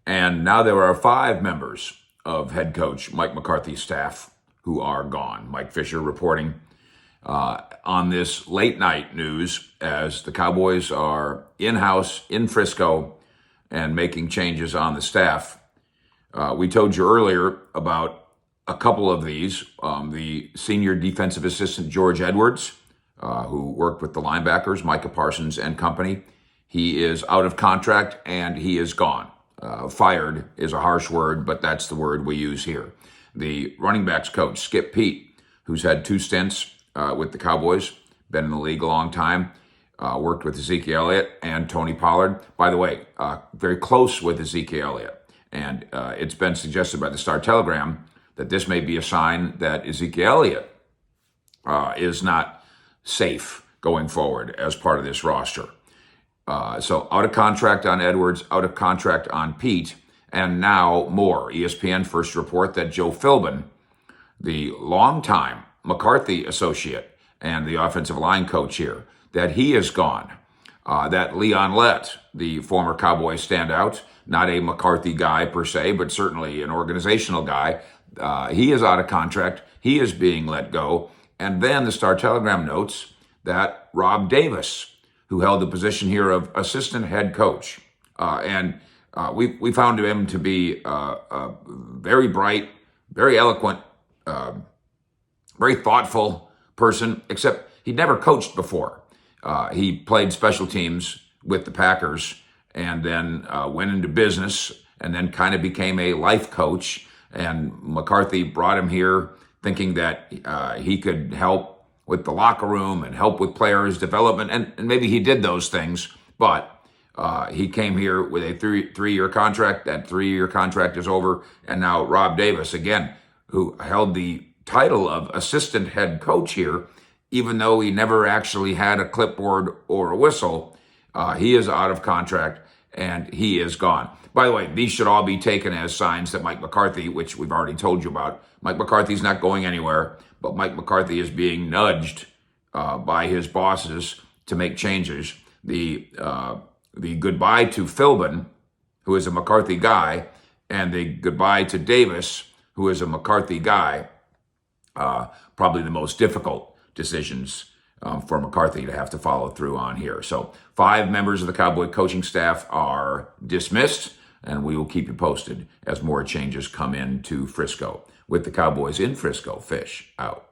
And now there are 5 members of head coach Mike McCarthy's staff who are gone. Mike Fisher reporting on this late night news as the Cowboys are in-house in Frisco and making changes on the staff. We told you earlier about a couple of these. The senior defensive assistant, George Edwards, who worked with the linebackers, Micah Parsons and company. He is out of contract and he is gone. Fired is a harsh word, but that's the word we use here. The running backs coach, Skip Peete, who's had 2 stints with the Cowboys, been in the league a long time, worked with Ezekiel Elliott and Tony Pollard. By the way, very close with Ezekiel Elliott. And it's been suggested by the Star-Telegram that this may be a sign that Ezekiel Elliott is not safe going forward as part of this roster. So out of contract on Edwards, out of contract on Peete, and now more. ESPN first report that Joe Philbin, the longtime McCarthy associate and the offensive line coach here, that he is gone. That Leon Lett, the former Cowboy standout, not a McCarthy guy per se, but certainly an organizational guy, he is out of contract. He is being let go. And then the Star-Telegram notes that Rob Davis, who held the position here of assistant head coach, we found him to be very bright, very eloquent, very thoughtful person, except he'd never coached before. He played special teams with the Packers and then went into business and then kind of became a life coach. And McCarthy brought him here thinking that he could help with the locker room and help with players' development. And maybe he did those things, but he came here with a three-year contract. That 3-year contract is over. And now Rob Davis, again, who held the title of assistant head coach here, even though he never actually had a clipboard or a whistle, he is out of contract and he is gone. By the way, these should all be taken as signs that Mike McCarthy, which we've already told you about, Mike McCarthy's not going anywhere, but Mike McCarthy is being nudged by his bosses to make changes. The goodbye to Philbin, who is a McCarthy guy, and the goodbye to Davis, who is a McCarthy guy, probably the most difficult decisions for McCarthy to have to follow through on here. So 5 members of the Cowboy coaching staff are dismissed, and we will keep you posted as more changes come into Frisco. With the Cowboys in Frisco, Fish out.